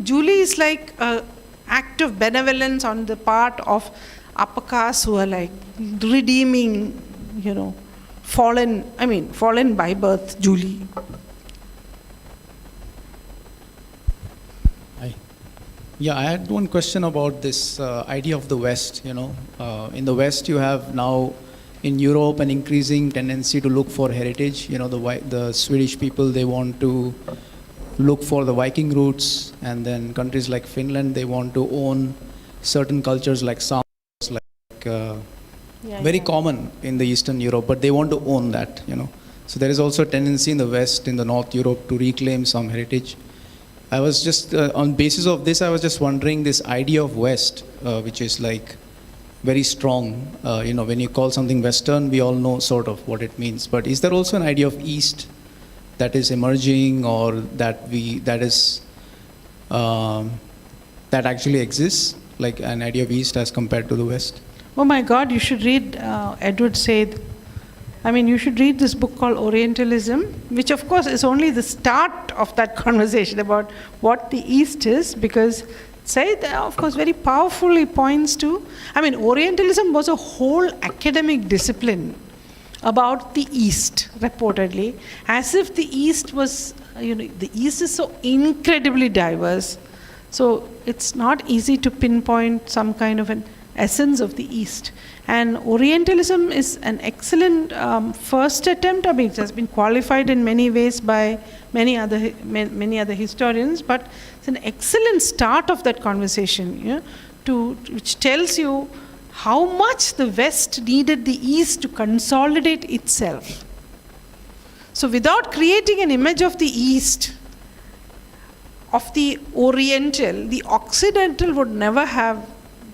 Julie is like an act of benevolence on the part of upper castes who are like redeeming, fallen by birth, Julie. Yeah, I had one question about this idea of the West. In the West, you have now in Europe an increasing tendency to look for heritage. The Swedish people, they want to look for the Viking roots, and then countries like Finland, they want to own certain cultures like sampras, very common in the Eastern Europe, but they want to own that. So there is also a tendency in the West, in the North Europe, to reclaim some heritage. I was just, on basis of this, I was just wondering this idea of West, which is like very strong. When you call something Western, we all know sort of what it means. But is there also an idea of East that is emerging, or that actually exists, like an idea of East as compared to the West? Oh my God, you should read Edward Said. You should read this book called Orientalism, which of course is only the start of that conversation about what the East is, because Said, of course, very powerfully points to, Orientalism was a whole academic discipline about the East, reportedly, as if the East was, the East is so incredibly diverse. So it's not easy to pinpoint some kind of an essence of the East. And Orientalism is an excellent first attempt. It has been qualified in many ways by many other historians, but it's an excellent start of that conversation, which tells you how much the West needed the East to consolidate itself. So without creating an image of the East, of the Oriental, the Occidental would never have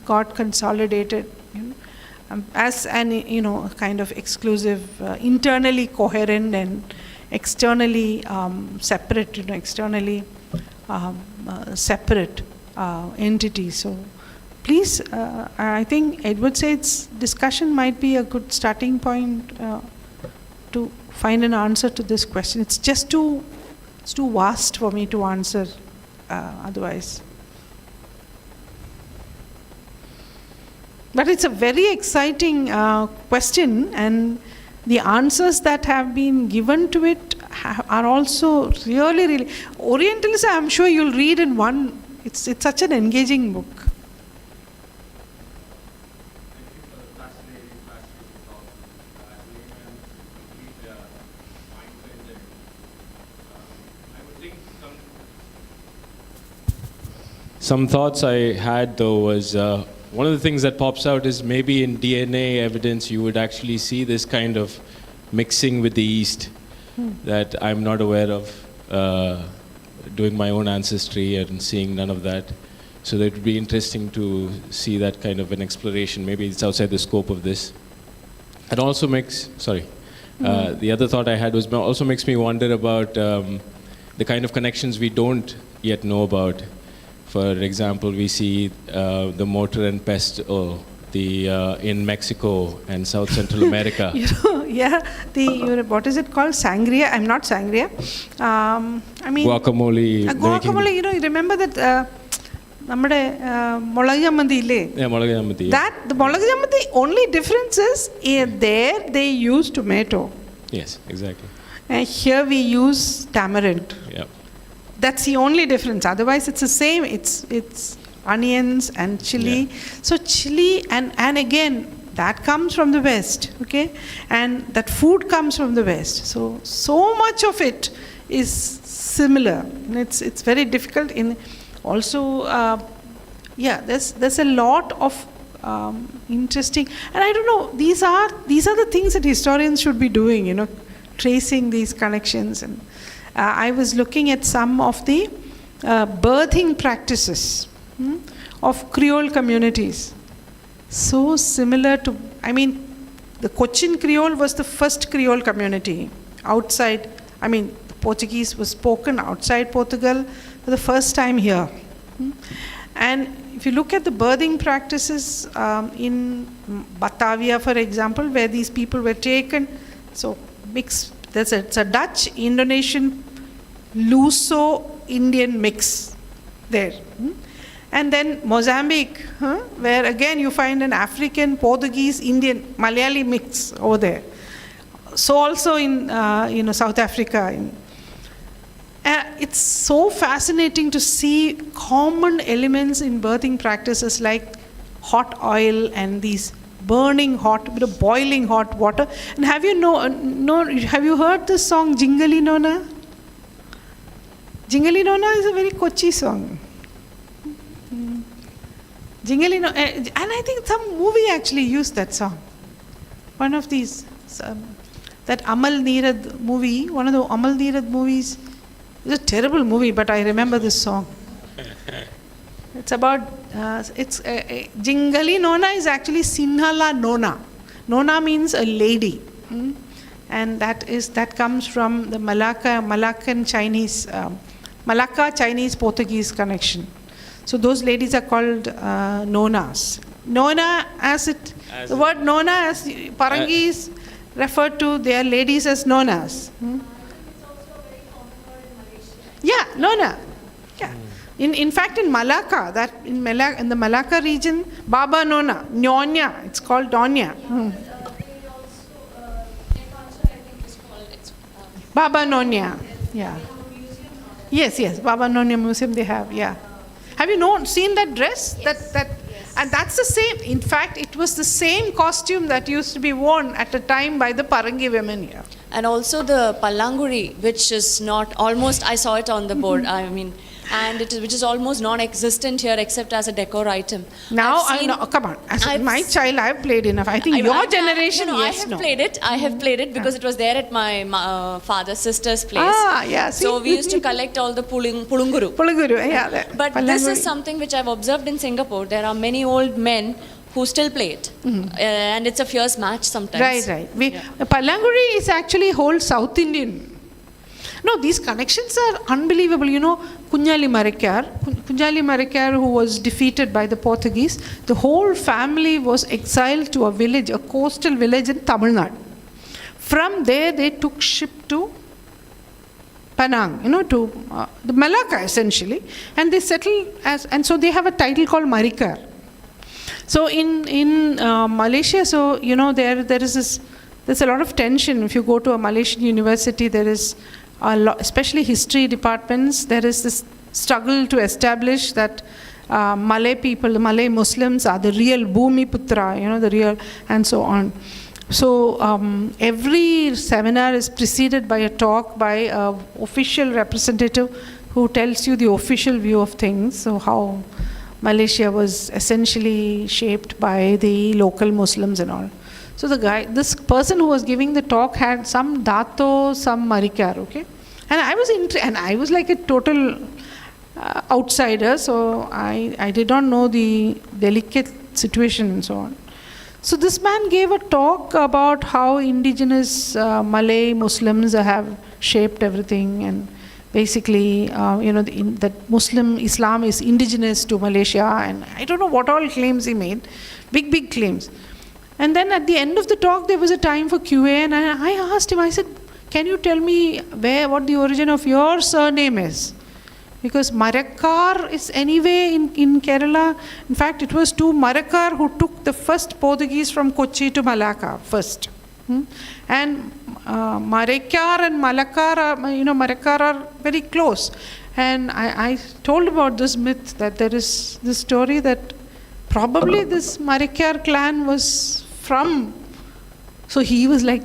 got consolidated as an kind of exclusive, internally coherent and externally separate, externally separate entity. So please, I think Edward Said's discussion might be a good starting point to find an answer to this question. It's just too vast for me to answer otherwise. But it's a very exciting question, and the answers that have been given to it are also really, really... Orientalism, I'm sure you'll read in one. It's such an engaging book. Some thoughts I had, though, was one of the things that pops out is maybe in DNA evidence you would actually see this kind of mixing with the East that I'm not aware of, doing my own ancestry and seeing none of that. So it would be interesting to see that kind of an exploration. Maybe it's outside the scope of this. It also makes, the other thought I had was also makes me wonder about the kind of connections we don't yet know about. For example, we see the mortar and pestle in Mexico and South Central America. What is it called? Sangria? I'm not sangria. Guacamole. Guacamole, you remember that Malayalam and that the Malayalam, the only difference is there they use tomato. Yes, exactly. And here we use tamarind. Yeah. That's the only difference. Otherwise, it's the same. It's onions and chili. Yeah. So chili and again, that comes from the West, okay? And that food comes from the West. So much of it is similar. And it's very difficult in also. There's a lot of interesting. And I don't know. These are the things that historians should be doing. Tracing these connections. And I was looking at some of the birthing practices of Creole communities. So similar to, the Cochin Creole was the first Creole community outside, the Portuguese was spoken outside Portugal for the first time here. And if you look at the birthing practices in Batavia, for example, where these people were taken, so mixed, it's a Dutch, Indonesian, Luso-Indian mix. there. And then Mozambique, where again you find an African, Portuguese, Indian, Malayali mix over there. So also in South Africa. It's so fascinating to see common elements in birthing practices like hot oil and these burning hot, boiling hot water. And have you heard the song Jingali Nona? Jingali Nona is a very Kochi song. Jingali Nona, and I think some movie actually used that song. One of these, that Amal Neerad movie, one of the Amal Neerad movies. It's a terrible movie, but I remember this song. It's about, Jingali Nona is actually Sinhala Nona. Nona means a lady. And that comes from the Malacca Chinese Portuguese connection. So those ladies are called Nonas. Nona, the word Nona as Parangis referred to their ladies as Nonas. Yeah, Nona. Yeah. In fact, in Malacca, in the Malacca region, Baba Nona, Nyonya, it's called Donya. Baba Nonya, yeah. Yes, Baba Nonya Museum they have, yeah. Have you seen that dress? Yes. And that's the same. In fact, it was the same costume that used to be worn at a time by the Parangi women here. And also the Palanguri, which is not almost, I saw it on the board, which is almost non-existent here except as a decor item. Now, come on. As my child, I've played enough. I think your generation, yes, no. I have played it because it was there at my father's sister's place. Yeah. See? So we used to collect all the pulunguru. Yeah. But this is something which I've observed in Singapore. There are many old men who still play it. And it's a fierce match sometimes. Right. Palanguri is actually whole South Indian. No, these connections are unbelievable. Kunjali Marikkar, who was defeated by the Portuguese, the whole family was exiled to a village, a coastal village in Tamil Nadu. From there, they took ship to Penang, to the Malacca essentially, and they settled and so they have a title called Marikkar. So in Malaysia, there's a lot of tension. If you go to a Malaysian university, there is a lot, especially history departments, there is this struggle to establish that Malay people, the Malay Muslims are the real Bhumi Putra, the real, and so on. So every seminar is preceded by a talk by an official representative who tells you the official view of things, so how Malaysia was essentially shaped by the local Muslims and all. So this person who was giving the talk had some Dato, some Marikkar, okay? And I was like a total outsider, so I did not know the delicate situation and so on. So this man gave a talk about how indigenous Malay Muslims have shaped everything, and basically, that Muslim Islam is indigenous to Malaysia, and I don't know what all claims he made, big claims. And then at the end of the talk, there was a time for QA, and I asked him, I said, can you tell me what the origin of your surname is? Because Marikkar is anyway in Kerala. In fact, it was two Marikkar who took the first Portuguese from Kochi to Malacca first. And Marikkar and Malacca, Marikkar are very close. And I told about this myth that there is this story that probably this Marikkar clan was from. So he was like,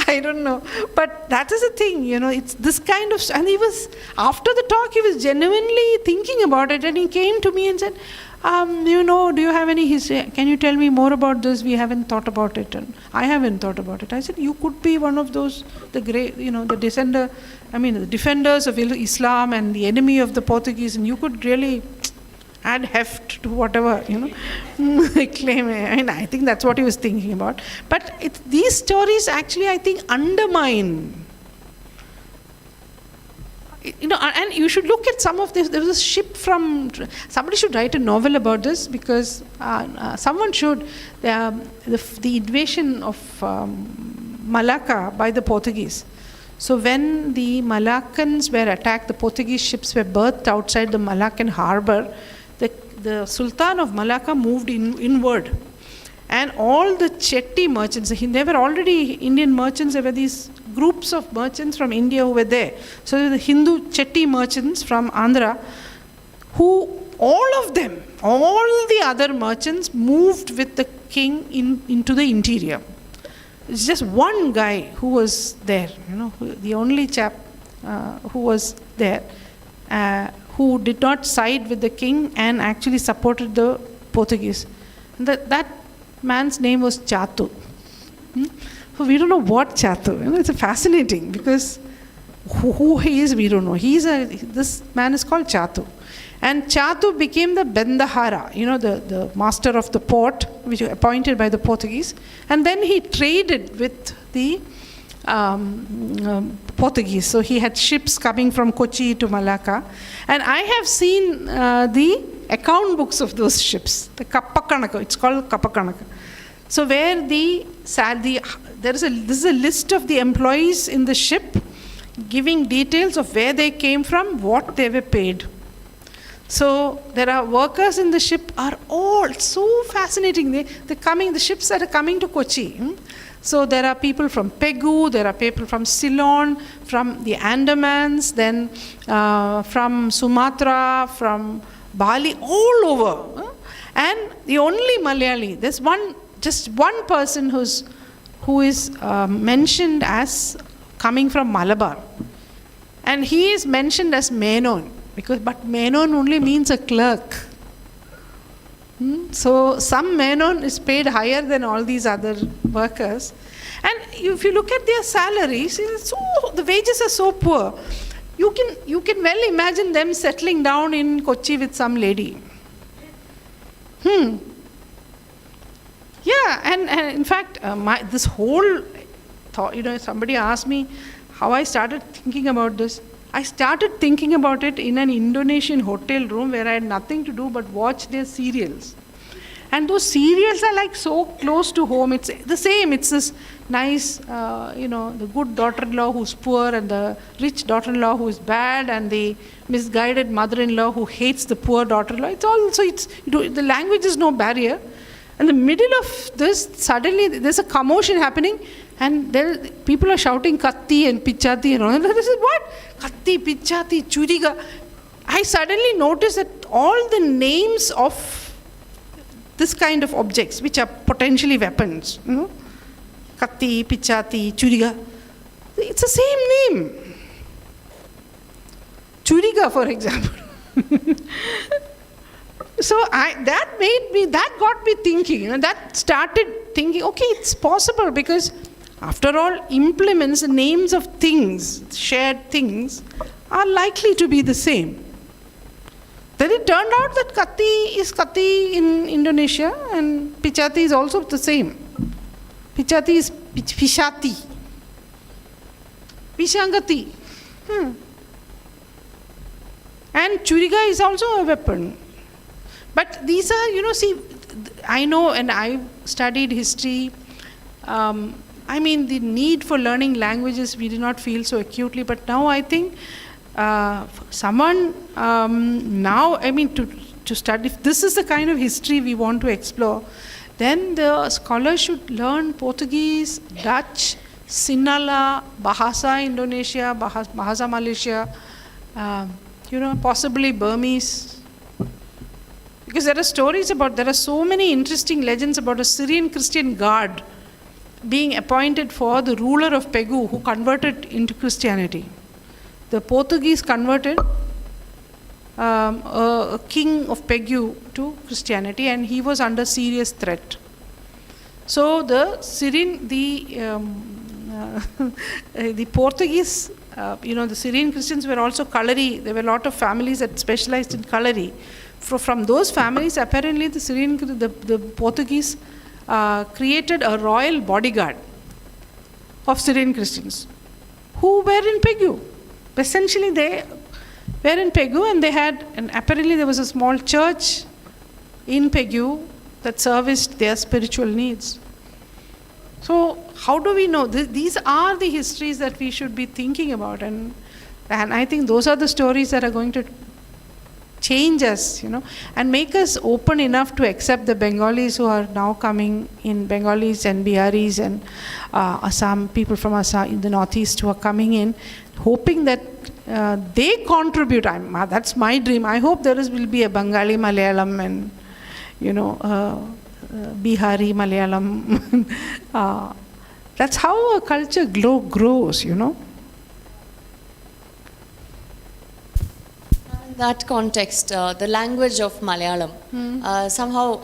I don't know. But that is the thing, it's this kind of, and he was, after the talk, he was genuinely thinking about it, and he came to me and said, do you have any history? Can you tell me more about this? We haven't thought about it. And I haven't thought about it. I said, you could be one of those, the defenders of Islam and the enemy of the Portuguese, and you could really add heft to whatever, claim. I think that's what he was thinking about. But these stories actually, I think, undermine. And you should look at some of this. There was a ship from. Somebody should write a novel about this, because someone should. The invasion of Malacca by the Portuguese. So when the Malaccans were attacked, the Portuguese ships were berthed outside the Malaccan harbor, the Sultan of Malacca moved inward. And all the Chetty merchants, they were already Indian merchants, there were these groups of merchants from India who were there. So the Hindu Chetty merchants from Andhra, who all of them, all the other merchants moved with the king into the interior. It's just one guy who was there, the only chap who was there, who did not side with the king and actually supported the Portuguese. That man's name was Chatu. So we don't know what Chatu. It's fascinating because who he is, we don't know. This man is called Chatu. And Chatu became the Bendahara, the master of the port, which was appointed by the Portuguese. And then he traded with the Portuguese. So he had ships coming from Kochi to Malacca. And I have seen the account books of those ships, the Kappakanaka, it's called Kappakanaka. So where this is a list of the employees in the ship giving details of where they came from, what they were paid. So there are workers in the ship are all so fascinating. The ships that are coming to Kochi. So there are people from Pegu, there are people from Ceylon, from the Andamans, then from Sumatra, from Bali, all over. And the only Malayali, there's just one person who is mentioned as coming from Malabar. And he is mentioned as Menon. But Menon only means a clerk. So some Menon is paid higher than all these other workers. And if you look at their salaries, the wages are so poor. You can well imagine them settling down in Kochi with some lady. Yeah, and in fact, this whole thought, somebody asked me how I started thinking about this. I started thinking about it in an Indonesian hotel room where I had nothing to do but watch their serials. And those serials are like so close to home. It's the same. It's this nice, the good daughter-in-law who's poor and the rich daughter-in-law who is bad and the misguided mother-in-law who hates the poor daughter-in-law. The language is no barrier. In the middle of this, suddenly there's a commotion happening and people are shouting Katti and Pichati and all. And this is what? Katti, Pichati, Churiga. I suddenly noticed that all the names of this kind of objects, which are potentially weapons, Katti, Pichati, Churiga, it's the same name. Churiga, for example. So that got me thinking, that started thinking, okay, it's possible because after all, implements, the names of things, shared things, are likely to be the same. Then it turned out that Katti is Katti in Indonesia and Pichati is also the same. Pichati is Pishati. Pishangati. And Churiga is also a weapon. But these are, I know and I studied history. The need for learning languages, we did not feel so acutely. But now I think someone to study, if this is the kind of history we want to explore, then the scholars should learn Portuguese, Dutch, Sinhala, Bahasa Indonesia, Bahasa Malaysia, possibly Burmese. Because there are so many interesting legends about a Syrian Christian guard being appointed for the ruler of Pegu who converted into Christianity. The Portuguese converted a king of Pegu to Christianity and he was under serious threat. So the Portuguese, the Syrian Christians were also Kalari. There were a lot of families that specialized in Kalari. From those families, apparently the Portuguese created a royal bodyguard of Syrian Christians who were in Pegu. Essentially, they were in Pegu and apparently there was a small church in Pegu that serviced their spiritual needs. So how do we know? These are the histories that we should be thinking about, and I think those are the stories that are going to change us, and make us open enough to accept the Bengalis who are now coming in, Bengalis and Biharis and Assam, people from Assam in the northeast who are coming in, hoping that they contribute. That's my dream. I hope will be a Bengali Malayalam and, Bihari Malayalam. That's how a culture grows, In that context, the language of Malayalam, somehow,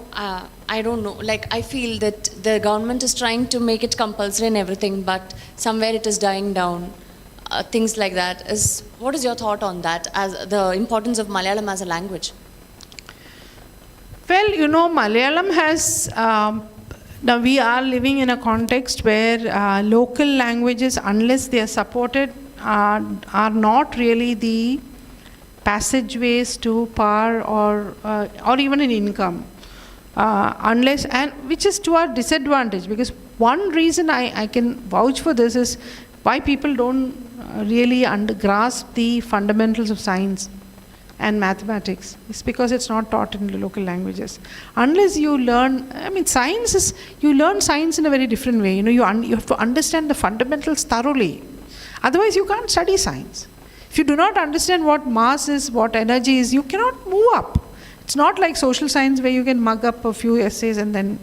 I don't know, like I feel that the government is trying to make it compulsory in everything, but somewhere it is dying down. Things like that. What is your thought on that, as the importance of Malayalam as a language? Well, Malayalam has, now we are living in a context where local languages, unless they are supported, are not really the passageways to power or even an income, which is to our disadvantage, because one reason I can vouch for this is why people don't really grasp the fundamentals of science and mathematics. It's because it's not taught in the local languages. Unless you learn, you learn science in a very different way. You have to understand the fundamentals thoroughly. Otherwise, you can't study science. If you do not understand what mass is, what energy is, you cannot move up. It's not like social science where you can mug up a few essays and then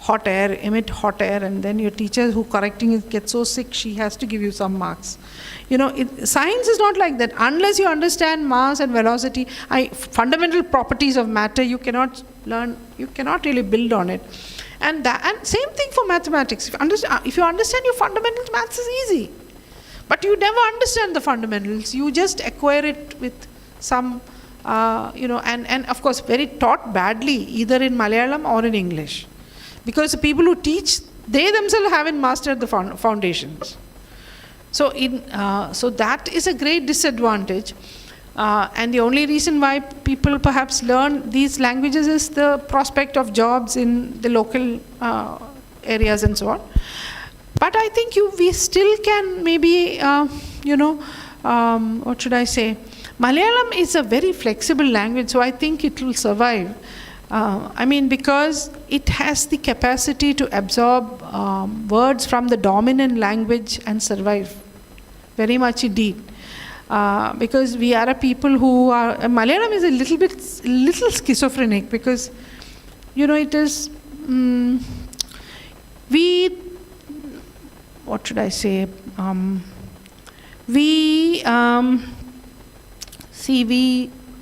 emit hot air, and then your teacher who correcting it gets so sick she has to give you some marks. Science is not like that. Unless you understand mass and velocity, fundamental properties of matter, you cannot really build on it. And same thing for mathematics. If you understand your fundamentals, maths is easy. But you never understand the fundamentals. You just acquire it with some, and of course very taught badly, either in Malayalam or in English. Because the people who teach, they themselves haven't mastered the foundations. So that is a great disadvantage. And the only reason why people perhaps learn these languages is the prospect of jobs in the local areas and so on. But I think we still can maybe, what should I say? Malayalam is a very flexible language, so I think it will survive. Because it has the capacity to absorb words from the dominant language and survive. Very much indeed. Because we are a people who are... Malayalam is a little schizophrenic because, it is... what should I say? We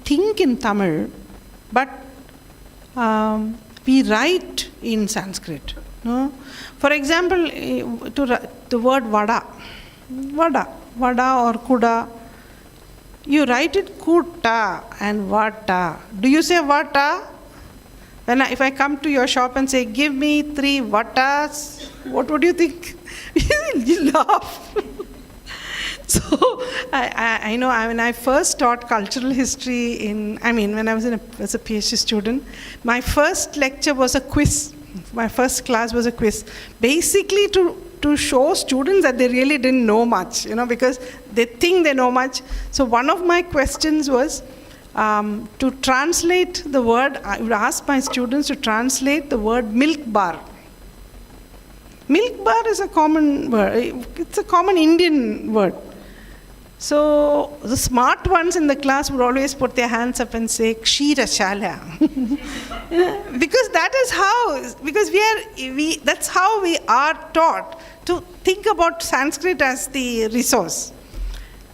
think in Tamil, but we write in Sanskrit. No? For example, the word vada or kuda, you write it kuta and vata. Do you say vata? If I come to your shop and say, give me 3 vatas, what would you think? You laugh. So, I know when I first taught cultural history when I was as a PhD student, my first lecture was a quiz. My first class was a quiz. Basically to show students that they really didn't know much, because they think they know much. So one of my questions was to translate the word, I would ask my students to translate the word milk bar. Milk bar is a common word. It's a common Indian word. So the smart ones in the class would always put their hands up and say, Kshira Shala. Because that's how we are taught to think about Sanskrit as the resource.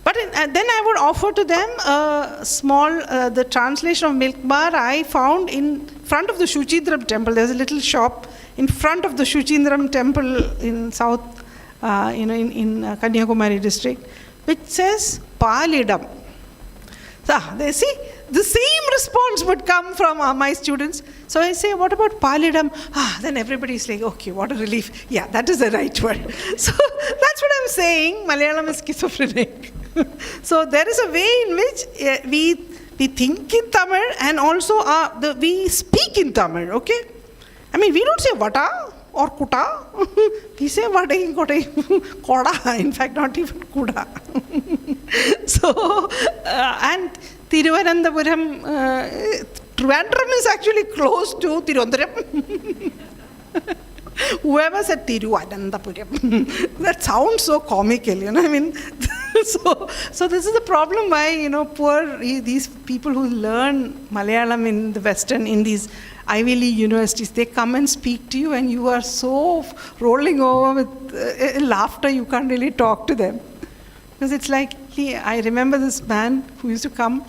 But then I would offer to them a small, the translation of milk bar I found in front of the Shuchindram temple. There's a little shop in front of the Shuchindram temple in south, in Kanyakumari district, which says Palidam. So they see, the same response would come from my students. So I say, what about Palidam? Then everybody's like, okay, what a relief. Yeah, that is the right word. So that's what I'm saying. Malayalam is schizophrenic. So there is a way in which we think in Tamil and also we speak in Tamil, okay? We don't say vata. or kuta. We say vadayum kodayum, koda, in fact not even kuda. So, and Thiruvananthapuram, Trivandrum is actually close to Tirundaram. Whoever said Thiruvananthapuram, that sounds so comical, I mean. So this is the problem why, these people who learn Malayalam in the Western, in these Ivy League universities, they come and speak to you and you are so rolling over with laughter, you can't really talk to them. Because it's like, I remember this man who used to come,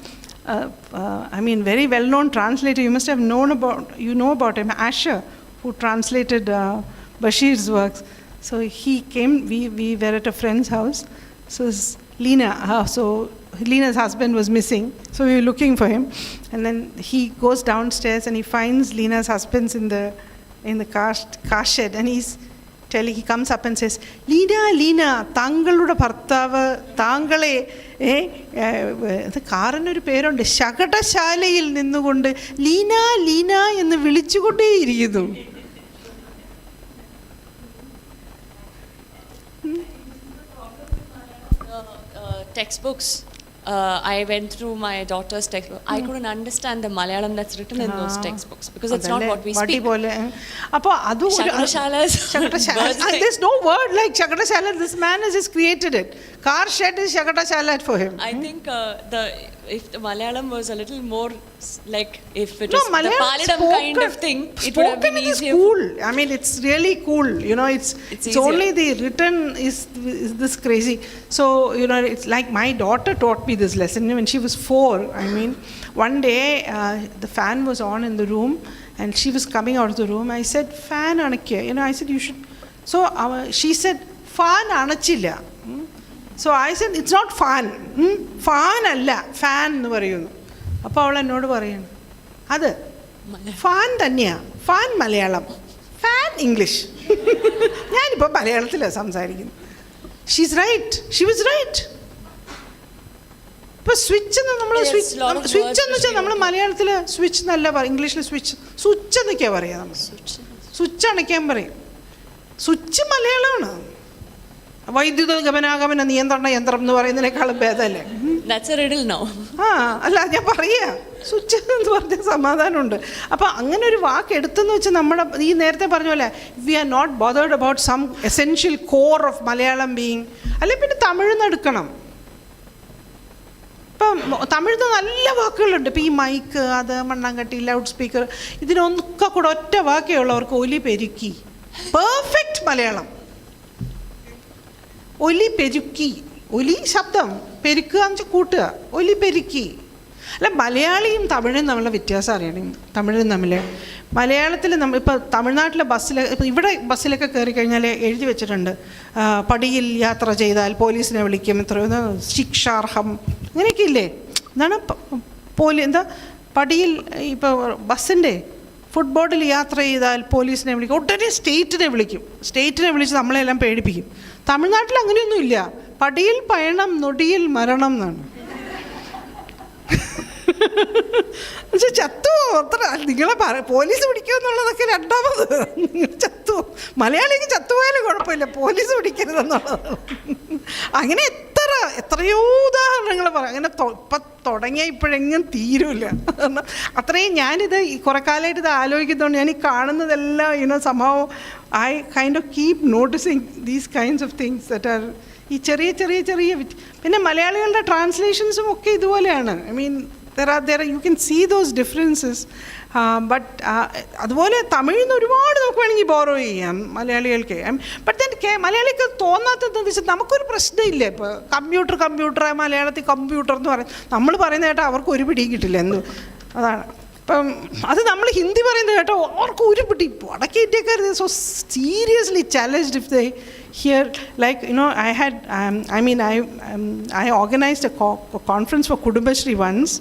very well-known translator, you must have known about him, Asher, who translated Bashir's works. So he came, we were at a friend's house. So Lena's husband was missing, so we were looking for him. And then he goes downstairs and he finds Lena's husband in the car shed, and he comes up and says, Lena, താങ്കളുടെ ഭർത്താവ് താങ്കളെ കാറിനൊരു പേരുണ്ട്, ശകടശാലയിൽ നിന്നുകൊണ്ട് ലീന എന്ന് വിളിച്ചുകൊണ്ടേയിരിക്കുന്നു. Textbooks. I went through my daughter's textbook. I couldn't understand the Malayalam that's written in those textbooks because it's not what we speak. There's no word like Shakatashala. This man has just created it. Car shed is Shakatashala for him. I think if the Malayalam was a little more like, if it was the Palidam kind of thing, it would have been easier. Cool. I mean, it's really cool. It's only the written is this crazy. So, it's like my daughter taught me this lesson when she was 4. I mean, one day the fan was on in the room and she was coming out of the room. I said, fan anakya. I said, you should. So she said, fan anachilla. So I said, it's not fan. Fan alla. Fan nu parayunu. അപ്പോൾ അവൾ എന്നോട് പറയാണ്, അത് fan തന്നെയാണ്, fan Malayalam, fan English. ഞാനിപ്പോൾ മലയാളത്തിലാണ് സംസാരിക്കുന്നത്. She's right, she was right. ഇപ്പോൾ സ്വിച്ച് എന്ന് വെച്ചാൽ നമ്മൾ മലയാളത്തിൽ സ്വിച്ച് എന്നല്ല പറയും, ഇംഗ്ലീഷിൽ സ്വിച്ച് എന്നൊക്കെയാണ് പറയുക. നമ്മൾ സ്വിച്ച് അണയ്ക്കാൻ പറയും. സ്വിച്ച് മലയാളമാണ്. വൈദ്യുത ഗമനാഗമന നിയന്ത്രണ യന്ത്രം എന്ന് പറയുന്നതിനേക്കാളും ഭേദമല്ലേ? അല്ല, ഞാൻ പറയാ സ്വിച്ച് എന്ന് പറഞ്ഞ സമാധാനമുണ്ട്. അപ്പം അങ്ങനെ ഒരു വാക്ക് എടുത്തെന്ന് വെച്ചാൽ നമ്മുടെ ഈ നേരത്തെ പറഞ്ഞ പോലെ we are not bothered about some essential core of Malayalam being. അല്ലെ പിന്നെ തമിഴിൽ നിന്ന് എടുക്കണം. ഇപ്പം തമിഴിൽ നല്ല വാക്കുകളുണ്ട്. ഇപ്പം ഈ മൈക്ക്, അത് മണ്ണാങ്കട്ടി, ലൗഡ് സ്പീക്കർ, ഇതിനൊക്കെ കൂടെ ഒറ്റ വാക്കേ ഉള്ളവർക്ക് ഒലി പെരുക്കി. പെർഫെക്റ്റ് മലയാളം. ഒലി പെരുക്കി, ഒലി ശബ്ദം, പെരുക്കുക എന്ന് വെച്ചാൽ കൂട്ടുക, ഒലി പെരുക്കി. അല്ല, മലയാളിയും തമിഴും തമ്മിലുള്ള വ്യത്യാസം അറിയണം. തമിഴും തമ്മിൽ മലയാളത്തിൽ ഇപ്പോൾ തമിഴ്നാട്ടിലെ ഇപ്പോൾ ഇവിടെ ബസ്സിലൊക്കെ കയറി കഴിഞ്ഞാൽ എഴുതി വെച്ചിട്ടുണ്ട്, പടിയിൽ യാത്ര ചെയ്താൽ പോലീസിനെ വിളിക്കും, എത്രയോ ശിക്ഷാർഹം, അങ്ങനെയൊക്കെ ഇല്ലേ? എന്താണ് എന്താ പടിയിൽ ഇപ്പോൾ ബസ്സിൻ്റെ ഫുട്ബോർഡിൽ യാത്ര ചെയ്താൽ പോലീസിനെ വിളിക്കും, ഉടനെ സ്റ്റേറ്റിനെ വിളിക്കും. സ്റ്റേറ്റിനെ വിളിച്ച് നമ്മളെല്ലാം പേടിപ്പിക്കും. തമിഴ്നാട്ടിൽ അങ്ങനെയൊന്നുമില്ല. പടിയിൽ പയണം, നൊടിയിൽ മരണം എന്നാണ്. പക്ഷെ ചത്തു അത്ര നിങ്ങളെ പോലീസ് പിടിക്കുമെന്നുള്ളതൊക്കെ രണ്ടാമത്. ചത്തു മലയാളിക്ക് ചത്തുപോയാലും കുഴപ്പമില്ല, പോലീസ് പിടിക്കരുതെന്നുള്ളത്. അങ്ങനെ എത്രയോ ഉദാഹരണങ്ങൾ പറയാം. അങ്ങനെ ഇപ്പം തുടങ്ങിയാൽ ഇപ്പോഴെങ്ങും തീരുമില്ല. അത്രയും ഞാനിത് കുറെ കാലമായിട്ട് ഇത് ആലോചിക്കുന്നതുകൊണ്ട് ഞാൻ ഈ കാണുന്നതെല്ലാം സംഭവം I kind of keep noticing these kinds of things that are ഈ ചെറിയ പിന്നെ മലയാളികളുടെ ട്രാൻസ്ലേഷൻസും ഒക്കെ ഇതുപോലെയാണ്. I mean there you can see those differences, but അതുപോലെ തമിഴിൽ നിന്ന് ഒരുപാട് നമുക്ക് വേണമെങ്കിൽ ബോറോ ചെയ്യാം മലയാളികൾക്ക്. ബട്ട് ദെൻ മലയാളിക്ക് തോന്നാത്തതെന്ന് വെച്ചാൽ നമുക്കൊരു പ്രശ്നമില്ല. ഇപ്പോൾ കമ്പ്യൂട്ടർ മലയാളത്തിൽ കമ്പ്യൂട്ടർ എന്ന് പറയും, നമ്മൾ പറയുന്ന കേട്ടോ അവർക്ക് ഒരു പിടിയും കിട്ടില്ല. അതാണ്. ഇപ്പം അത് നമ്മൾ ഹിന്ദി പറയുന്നത് കേട്ടോ അവർക്ക് ഒരു പിടി. വടക്കേ ഇന്ത്യക്കാർ so seriously challenged if they hear, like I organized a conference for Kudumbashri once.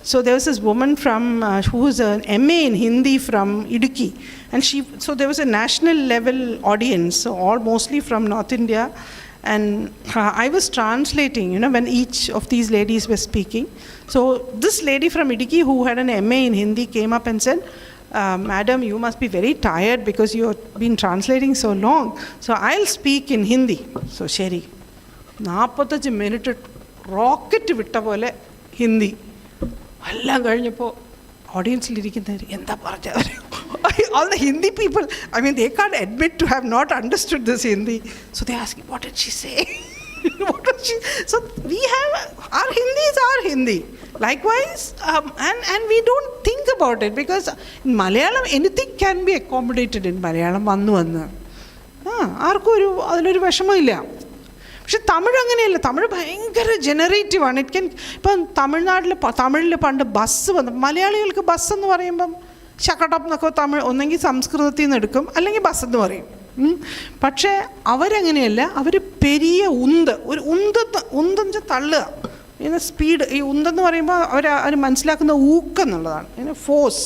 So there was this woman from who was an MA in Hindi from Idukki, and so there was a national level audience, so all mostly from North India, and I was translating when each of these ladies were speaking. So this lady from Idukki who had an MA in Hindi came up and said, madam, you must be very tired because you have been translating so long. So I'll speak in Hindi. So Sherry, 45 minutes rocket വിട്ട പോലെ ഹിന്ദി എല്ലാം കഴിഞ്ഞപ്പോൾ ഓഡിയൻസിലിരിക്കുന്നവർ എന്താ പറഞ്ഞവർ all the Hindi people, I mean, they can't admit to have not understood this Hindi. So they ask, what did she say? What was she? So we have, our Hindi is our Hindi. Likewise, and we don't think about it because in Malayalam, anything can be accommodated in Malayalam. വന്ന് ആർക്കും അതിലൊരു വിഷമമില്ല. പക്ഷെ തമിഴ് അങ്ങനെയല്ല. തമിഴ് ഭയങ്കര ജനറേറ്റീവാണ്. It can ഇപ്പം തമിഴിൽ പണ്ട് ബസ് വന്നു. മലയാളികൾക്ക് ബസ് എന്ന് പറയുമ്പം ശകടം എന്നൊക്കെ തമിഴ് ഒന്നെങ്കിൽ സംസ്കൃതത്തിൽ നിന്ന് എടുക്കും, അല്ലെങ്കിൽ ബസ് എന്ന് പറയും. പക്ഷേ അവരങ്ങനെയല്ല. അവർ പെരിയ ഒരു ഉന്തെന്ന് വെച്ചാൽ തള്ളുക, ഇങ്ങനെ സ്പീഡ്. ഈ ഉന്തെന്ന് പറയുമ്പോൾ അവർ മനസ്സിലാക്കുന്ന ഊക്കെന്നുള്ളതാണ്, ഫോഴ്സ്.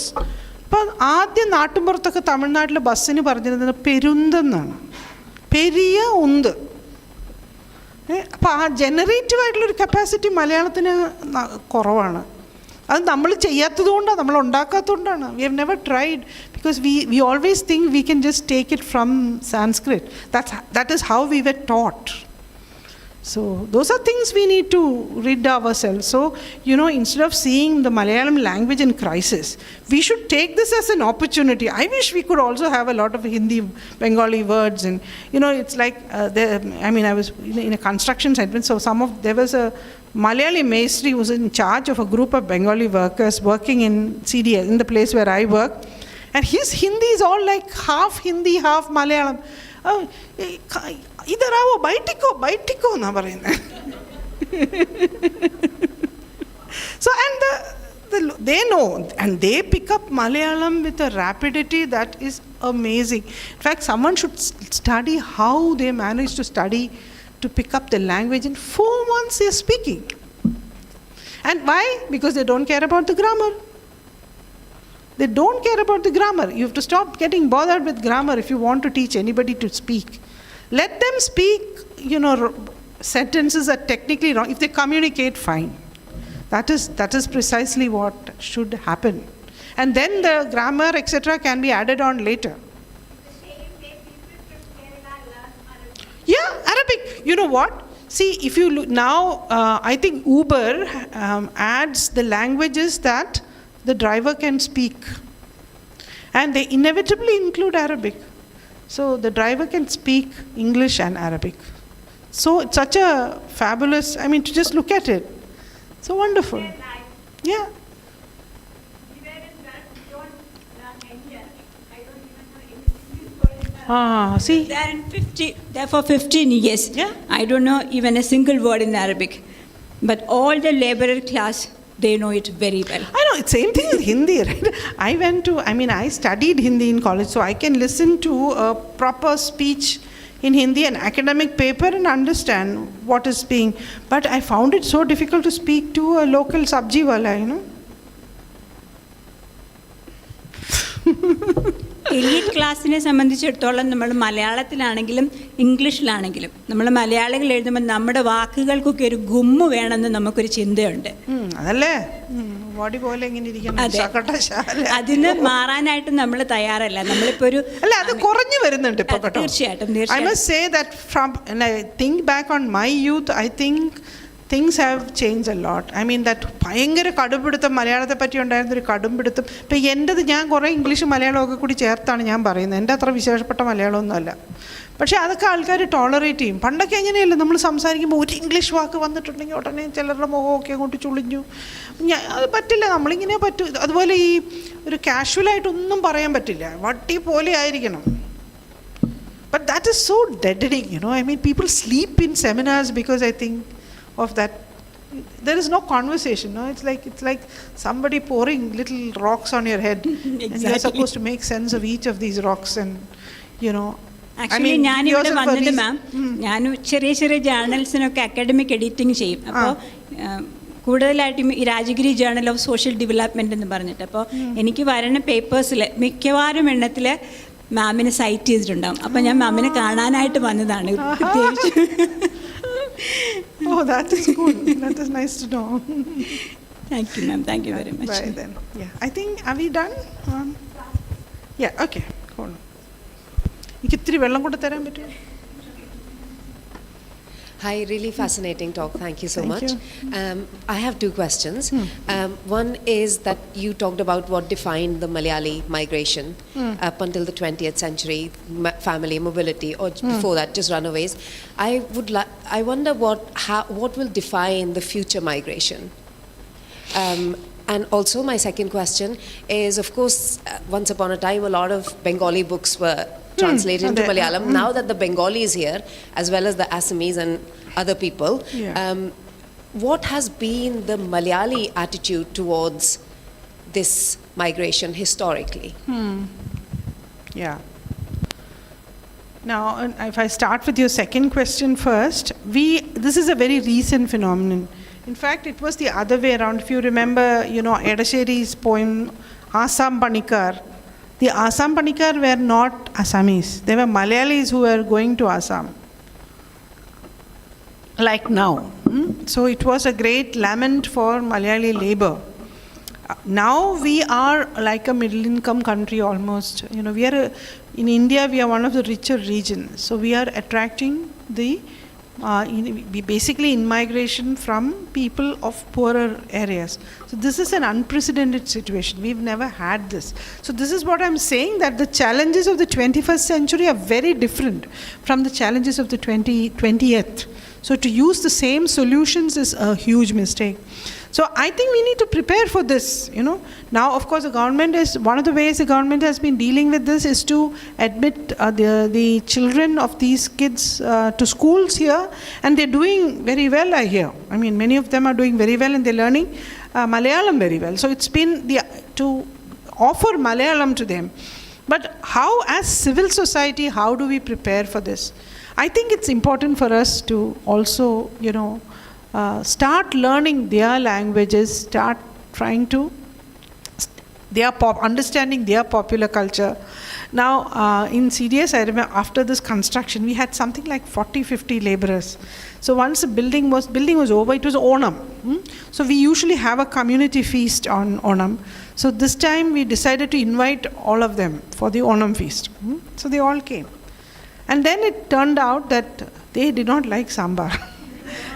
അപ്പം ആദ്യം നാട്ടിൻപുറത്തൊക്കെ തമിഴ്നാട്ടിൽ ബസ്സിന് പറഞ്ഞിരുന്നത് പെരുന്തെന്നാണ്, പെരിയ ഉന്ത്. അപ്പോൾ ആ ജനറേറ്റീവായിട്ടുള്ളൊരു കപ്പാസിറ്റി മലയാളത്തിന് കുറവാണ്. അത് നമ്മൾ ചെയ്യാത്തത് കൊണ്ടാണ്, നമ്മൾ ഉണ്ടാക്കാത്തതുകൊണ്ടാണ്. We have never tried because we always think we can just take it from Sanskrit. That is how we were taught. So those are things we need to rid ourselves. So, instead of seeing the Malayalam language in crisis, we should take this as an opportunity. I wish we could also have a lot of Hindi, Bengali words, and it's like I was in a construction center, so there was a Malayali Maestri who was in charge of a group of Bengali workers working in CDL, in the place where I work. And his Hindi is all like half Hindi, half Malayalam. Idhar aavo, baitiko na parayunne. So, and they know, and they pick up Malayalam with a rapidity that is amazing. In fact, someone should study how they manage to pick up the language in 4 months they're speaking. And why? Because they don't care about the grammar. They don't care about the grammar. You have to stop getting bothered with grammar if you want to teach anybody to speak. Let them speak, sentences are technically wrong. If they communicate, fine. That is precisely what should happen. And then the grammar, etc., can be added on later. Yeah, Arabic. You know what? See, if you look now, I think Uber adds the languages that the driver can speak, and they inevitably include Arabic. So the driver can speak English and Arabic. So it's such a fabulous, to just look at it. So wonderful. Yeah. See? There for 15 years. Yeah. I don't know even a single word in Arabic. But all the laborer class, they know it very well. I know, it's same thing with Hindi, right? I studied Hindi in college, so I can listen to a proper speech in Hindi, an academic paper, and understand what is being. But I found it so difficult to speak to a local sabji wala, elite ക്ലാസ്സിനെ സംബന്ധിച്ചിടത്തോളം നമ്മൾ മലയാളത്തിലാണെങ്കിലും ഇംഗ്ലീഷിലാണെങ്കിലും നമ്മൾ മലയാളികൾ എഴുതുമ്പോൾ നമ്മുടെ വാക്കുകൾക്കൊക്കെ ഒരു ഗുമ്മ് വേണമെന്ന് നമുക്കൊരു ചിന്തയുണ്ട്. അതല്ലേ ബോഡി പോലെ ഇങ്ങനെ ഇരിക്കണം. അതിന് മാറാനായിട്ട് നമ്മൾ തയ്യാറല്ല. നമ്മളിപ്പോൾ അത് കുറഞ്ഞു വരുന്നുണ്ട് ഇപ്പോൾ കേട്ടോ. തീർച്ചയായിട്ടും. I must say that when I think back on my youth, I think things have changed a lot. That ഭയങ്കര കടുംപിടുത്തം മലയാളത്തെ പറ്റി ഉണ്ടായിരുന്നൊരു കടുംപിടുത്തം. ഇപ്പം എൻ്റെത് ഞാൻ കുറേ ഇംഗ്ലീഷും മലയാളമൊക്കെ കൂടി ചേർത്താണ് ഞാൻ പറയുന്നത്. എൻ്റെ അത്ര വിശേഷപ്പെട്ട മലയാളമൊന്നുമല്ല. പക്ഷേ അതൊക്കെ ആൾക്കാർ ടോളറേറ്റ് ചെയ്യും. പണ്ടൊക്കെ എങ്ങനെയല്ല, നമ്മൾ സംസാരിക്കുമ്പോൾ ഒരു ഇംഗ്ലീഷ് വാക്ക് വന്നിട്ടുണ്ടെങ്കിൽ ഉടനെ ചിലരുടെ മുഖമൊക്കെ അങ്ങോട്ട് ചുളിഞ്ഞു. അത് പറ്റില്ല, നമ്മളിങ്ങനെ പറ്റും. അതുപോലെ ഈ ഒരു കാഷ്വലായിട്ടൊന്നും പറയാൻ പറ്റില്ല, വട്ടി പോലെ ആയിരിക്കണം. But that is so deadening, people sleep in seminars because I think of that. There is no conversation, it's like somebody pouring little rocks on your head. Exactly. And you're supposed to make sense of each of these rocks, and actually ഞാനിവിടെ വന്നത് മാം, ഞാൻ ചെറിയ ചെറിയ ജേർണൽസിനൊക്കെ academic editing ചെയ്യും. അപ്പോൾ കൂടുതലായിട്ടും ഈ Rajagiri journal of social development എന്ന് പറഞ്ഞിട്ട്, അപ്പോൾ എനിക്ക് വരുന്ന പേപ്പേഴ്സിൽ മിക്കവാറും എണ്ണത്തിൽ മാമിനെ സൈറ്റ് ചെയ്തിട്ടുണ്ടാകും. അപ്പോൾ ഞാൻ മാമിനെ കാണാനായിട്ട് വന്നതാണ് പ്രത്യേകിച്ച്. Oh, that is good. That is nice to know. Thank you, ma'am. Thank you very much. Bye then. Yeah, I think, are we done? Yeah, okay. Hold on. എനിക്ക് ഇത്തിരി വെള്ളം കൊണ്ട് തരാൻ പറ്റുമോ? Hi, really fascinating talk. Thank you so Thank much. you. I have two questions. One is that you talked about what defined the Malayali migration up until the 20th century, family mobility, or before that, just runaways. I wonder what will define the future migration. And also, my second question is, of course, once upon a time, a lot of Bengali books were translated into Malayalam. Now that the Bengali is here, as well as the Assamese and other people, what has been the Malayali attitude towards this migration historically? Yeah. Now, if I start with your second question first, this is a very recent phenomenon. In fact, it was the other way around. If you remember, Edasheri's poem, Assam Panikar, the Assam Panikar were not Assamese. They were Malayalis who were going to Assam. Like now. So it was a great lament for Malayali labor. Now we are like a middle income country almost. In India we are one of the richer regions. So we are attracting basically in migration from people of poorer areas. So this is an unprecedented situation. We've never had this. So this is what I'm saying, that the challenges of the 21st century are very different from the challenges of the 20th. So to use the same solutions is a huge mistake. So I think we need to prepare for this, Now, of course, one of the ways the government has been dealing with this is to admit the children of these kids to schools here, and they're doing very well, I hear. I mean, many of them are doing very well and they're learning Malayalam very well. So it's been to offer Malayalam to them. But how, as civil society, how do we prepare for this? I think it's important for us to also, start learning their languages, start trying to understanding their popular culture. Now, in CDS, I remember after this construction, we had something like 40-50 laborers. So once the building was over, it was Onam. So we usually have a community feast on Onam. So this time we decided to invite all of them for the Onam feast. So they all came. And then it turned out that they did not like sambar.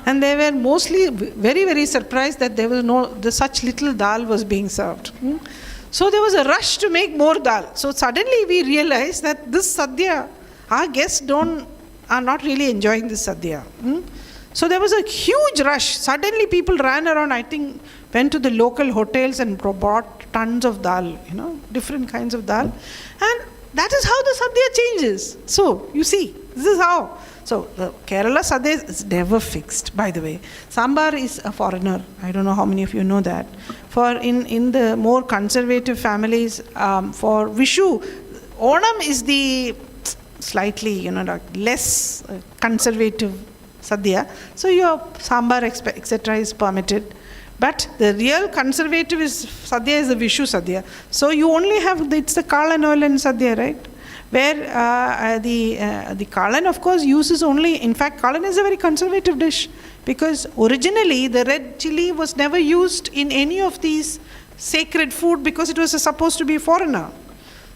And they were mostly very, very surprised that there was such little dal was being served. So there was a rush to make more dal. So suddenly we realized that this sadhya, our guests are not really enjoying this sadhya. So there was a huge rush. Suddenly people ran around, I think, went to the local hotels and bought tons of dal, different kinds of dal. And that is how the sadhya changes. So, you see, this is how. So, the Kerala sadhya is never fixed, by the way. Sambar is a foreigner. I don't know how many of you know that. For in the more conservative families, for Vishu, Onam is the slightly, less conservative sadhya. So, your sambar, etc. is permitted. But the real conservative sadhya is the Vishu sadhya. So you only have, it's the Kalan oil and sadhya, right? Where the Kalan, of course, uses only, in fact, Kalan is a very conservative dish, because originally the red chili was never used in any of these sacred food because it was supposed to be foreigner.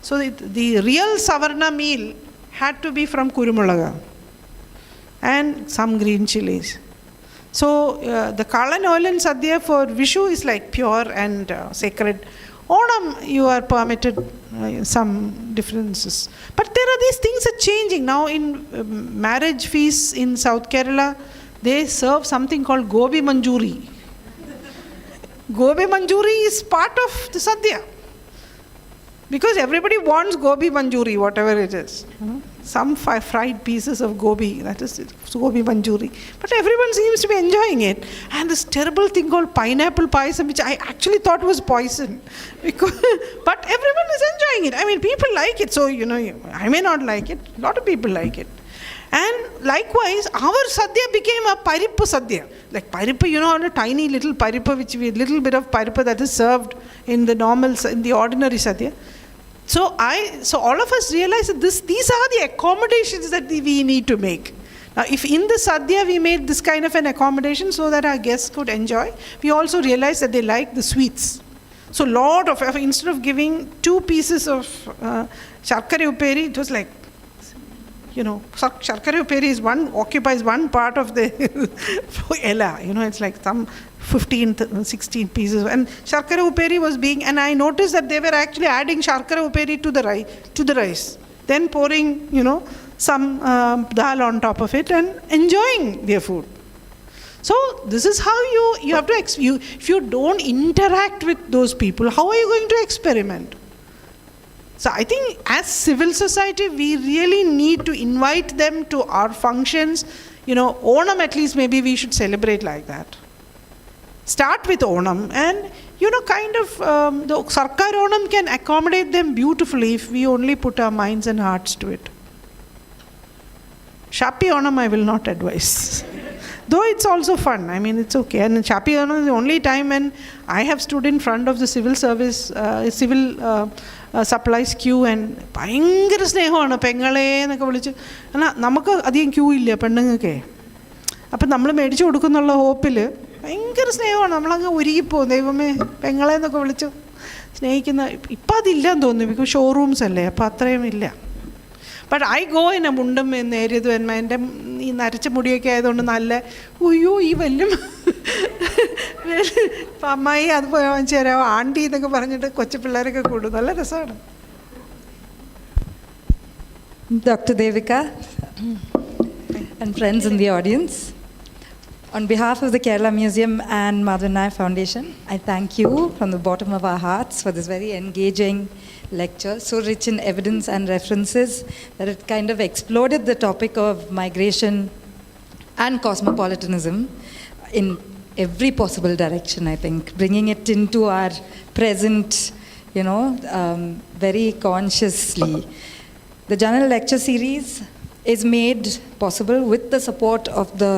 So the real Savarna meal had to be from Kurumulaga and some green chilies. So the Kalan oil and sadhya for Vishu is like pure and sacred. Onam, you are permitted some differences. But there are these things are changing. Now in marriage feasts in South Kerala, they serve something called Gobi Manjuri. Gobi Manjuri is part of the sadhya. Because everybody wants gobi manjuri, whatever it is. Some fried pieces of gobi, that is it, gobi manjuri. But everyone seems to be enjoying it. And this terrible thing called pineapple payasam, which I actually thought was poison. But everyone is enjoying it. I mean, people like it. So, I may not like it. A lot of people like it. And likewise, our sadhya became a parippa sadhya. Like parippa, a tiny little parippa, little bit of parippa that is served in the ordinary sadhya. So all of us realize that these are the accommodations that we need to make. Now, if in the sadhya we made this kind of an accommodation so that our guests could enjoy, we also realized that they like the sweets. So lot of, instead of giving 2 pieces of sharkare uperi, it was like, sharkare uperi occupies one part of the ella. It's like some 15, 16 pieces. And sharkare uperi was being, and I noticed that they were actually adding sharkare uperi to the rice. Then pouring, some dal on top of it and enjoying their food. So this is how you have to, if you don't interact with those people, how are you going to experiment? So I think as civil society, we really need to invite them to our functions. Onam at least maybe we should celebrate like that. Start with Onam and, the Sarkar Onam can accommodate them beautifully if we only put our minds and hearts to it. Shapi Onam I will not advise. Though it's also fun, it's okay. And Shapi Onam is the only time when I have stood in front of the civil service, supplies queue and ഭയങ്കര സ്നേഹമാണ് പെങ്ങളെ എന്നൊക്കെ വിളിച്ച്. എന്നാൽ നമുക്ക് അധികം Q ഇല്ല പെണ്ണുങ്ങൾക്ക്. അപ്പം നമ്മൾ മേടിച്ചു കൊടുക്കുന്നുള്ള ഹോപ്പിൽ ഭയങ്കര സ്നേഹമാണ്. നമ്മളങ്ങ് ഒരുങ്ങിപ്പോവും, ദൈവമേ പെങ്ങളെ എന്നൊക്കെ വിളിച്ച് സ്നേഹിക്കുന്ന. ഇപ്പം അതില്ലെന്ന് തോന്നുന്നു, ബിക്കോസ് ഷോറൂംസ് അല്ലേ, അപ്പം അത്രയും ഇല്ല. But I go in A മുണ്ടും നേരിയത് വരുമ്പോൾ എൻ്റെ ഈ നരച്ച മുടിയൊക്കെ ആയതുകൊണ്ട് നല്ല ഈ വല്യം ഇപ്പം അമ്മായി അത് പോയി വാങ്ങിച്ചു തരാം ആൻറ്റി എന്നൊക്കെ പറഞ്ഞിട്ട് കൊച്ചു പിള്ളേരൊക്കെ കൂടും. നല്ല രസമാണ്. Dr. Devika and friends in the audience, on behalf of the Kerala Museum and Madhvanai Foundation, I thank you from the bottom of our hearts for this very engaging lecture, so rich in evidence and references that it kind of exploded the topic of migration and cosmopolitanism in every possible direction, I think, bringing it into our present, very consciously. The General Lecture Series is made possible with the support of the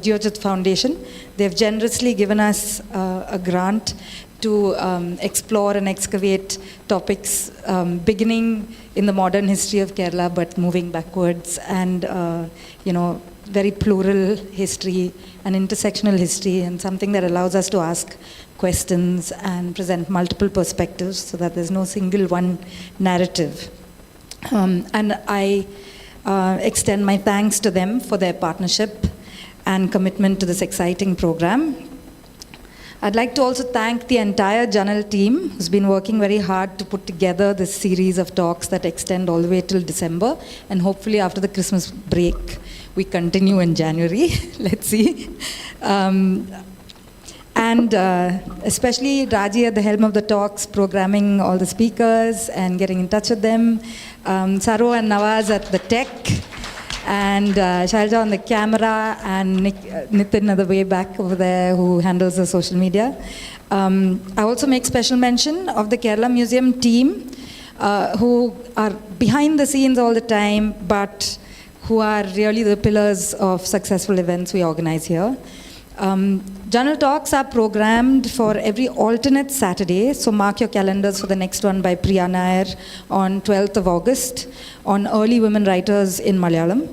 Geojit Foundation. They have generously given us a grant to explore and excavate topics beginning in the modern history of Kerala but moving backwards, and very plural history and intersectional history, and something that allows us to ask questions and present multiple perspectives so that there's no single one narrative. And I extend my thanks to them for their partnership and commitment to this exciting program. I'd like to also thank the entire Janal team who's been working very hard to put together this series of talks that extend all the way till December, and hopefully after the Christmas break we continue in January. Let's see. And especially Raji at the helm of the talks, programming all the speakers and getting in touch with them. Saro and Nawaz at the tech, and Shailja on the camera, and Nitin at the way back over there who handles the social media. I also make special mention of the Kerala Museum team who are behind the scenes all the time, but who are really the pillars of successful events we organize here. Journal talks are programmed for every alternate Saturday, so mark your calendars for the next one by Priya Nair on 12th of August on early women writers in Malayalam,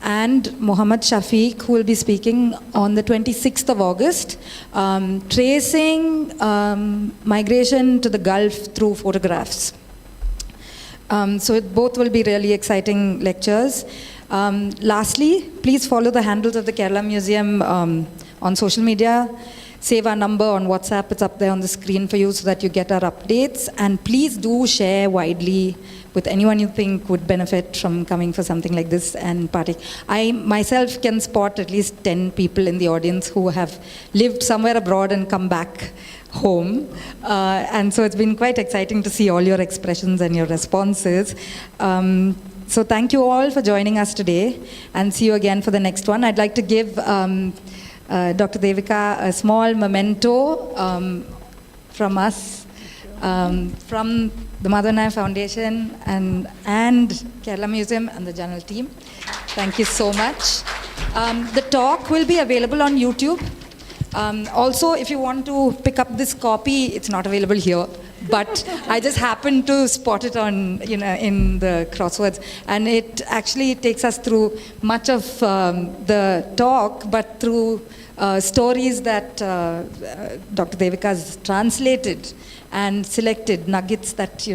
and Muhammad Shafiq, who will be speaking on the 26th of August, tracing migration to the Gulf through photographs. So both will be really exciting lectures. Lastly, please follow the handles of the Kerala Museum on social media. Save our number on WhatsApp, it's up there on the screen for you so that you get our updates. And please do share widely with anyone you think would benefit from coming for something like this and party. I myself can spot at least 10 people in the audience who have lived somewhere abroad and come back home. And so it's been quite exciting to see all your expressions and your responses. So thank you all for joining us today, and see you again for the next one. I'd like to give Dr. Devika a small memento from us, from the Madhvanai Foundation and Kerala Museum and the Journal team. Thank you so much. The talk will be available on YouTube. Also, if you want to pick up this copy, it's not available here. But I just happened to spot it on, in the crosswords, and it actually takes us through much of the talk, but through stories that Dr. Devika has translated and selected nuggets that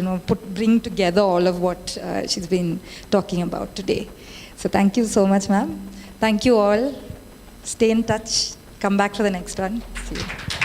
bring together all of what she's been talking about today. So thank you so much, ma'am. Thank you all. Stay in touch. Come back for the next one. See you.